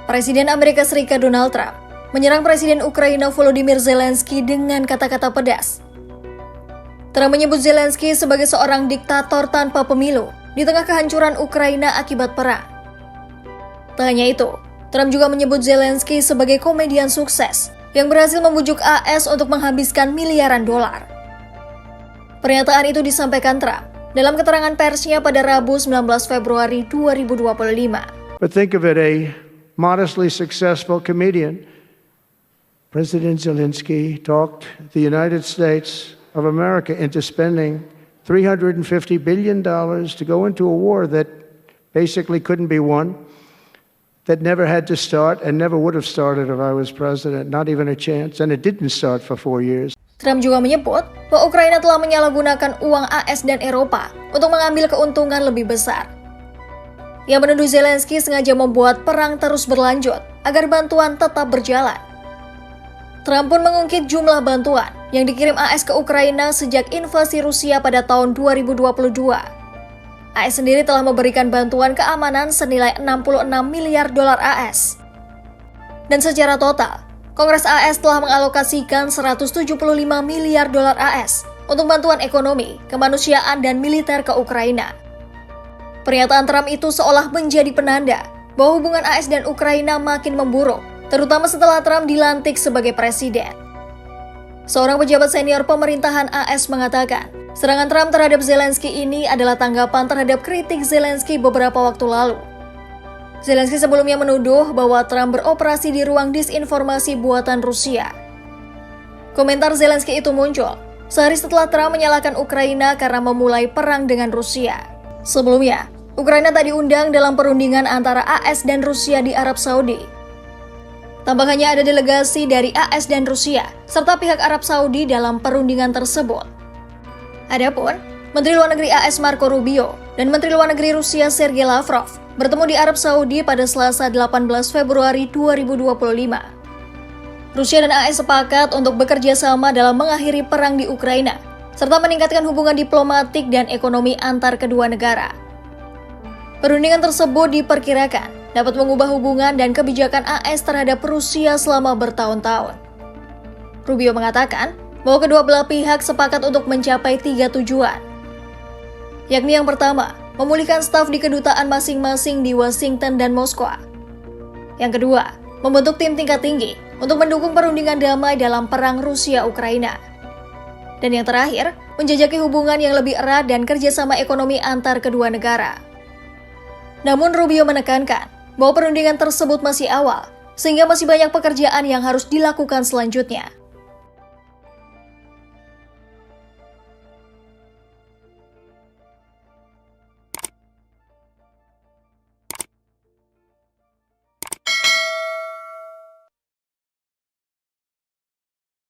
Presiden Amerika Serikat Donald Trump menyerang Presiden Ukraina Volodymyr Zelensky dengan kata-kata pedas. Trump menyebut Zelensky sebagai seorang diktator tanpa pemilu di tengah kehancuran Ukraina akibat perang. Tak hanya itu, Trump juga menyebut Zelensky sebagai komedian sukses yang berhasil membujuk AS untuk menghabiskan miliaran dolar. Pernyataan itu disampaikan Trump dalam keterangan persnya pada Rabu 19 Februari 2025. But think of it, a modestly successful comedian, President Zelensky, talked the United States of America into spending $350 billion to go into a war that basically couldn't be won, that never had to start and never would have started if I was president, not even a chance, and it didn't start for 4 years. Trump juga menyebut bahwa Ukraina telah menyalahgunakan uang AS dan Eropa untuk mengambil keuntungan lebih besar. Ia menuduh Zelensky sengaja membuat perang terus berlanjut agar bantuan tetap berjalan. Trump pun mengungkit jumlah bantuan yang dikirim AS ke Ukraina sejak invasi Rusia pada tahun 2022. AS sendiri telah memberikan bantuan keamanan senilai 66 miliar dolar AS. Dan secara total, Kongres AS telah mengalokasikan 175 miliar dolar AS untuk bantuan ekonomi, kemanusiaan, dan militer ke Ukraina. Pernyataan Trump itu seolah menjadi penanda bahwa hubungan AS dan Ukraina makin memburuk, terutama setelah Trump dilantik sebagai presiden. Seorang pejabat senior pemerintahan AS mengatakan, serangan Trump terhadap Zelensky ini adalah tanggapan terhadap kritik Zelensky beberapa waktu lalu. Zelensky sebelumnya menuduh bahwa Trump beroperasi di ruang disinformasi buatan Rusia. Komentar Zelensky itu muncul sehari setelah Trump menyalahkan Ukraina karena memulai perang dengan Rusia. Sebelumnya, Ukraina tak diundang dalam perundingan antara AS dan Rusia di Arab Saudi. Tampak hanya ada delegasi dari AS dan Rusia, serta pihak Arab Saudi dalam perundingan tersebut. Adapun, Menteri Luar Negeri AS Marco Rubio dan Menteri Luar Negeri Rusia Sergei Lavrov bertemu di Arab Saudi pada Selasa 18 Februari 2025. Rusia dan AS sepakat untuk bekerja sama dalam mengakhiri perang di Ukraina, serta meningkatkan hubungan diplomatik dan ekonomi antar kedua negara. Perundingan tersebut diperkirakan dapat mengubah hubungan dan kebijakan AS terhadap Rusia selama bertahun-tahun. Rubio mengatakan bahwa kedua belah pihak sepakat untuk mencapai 3 tujuan, yakni yang pertama, memulihkan staf di kedutaan masing-masing di Washington dan Moskwa. Yang kedua, membentuk tim tingkat tinggi untuk mendukung perundingan damai dalam perang Rusia-Ukraina. Dan yang terakhir, menjajaki hubungan yang lebih erat dan kerjasama ekonomi antar kedua negara. Namun Rubio menekankan bahwa perundingan tersebut masih awal, sehingga masih banyak pekerjaan yang harus dilakukan selanjutnya.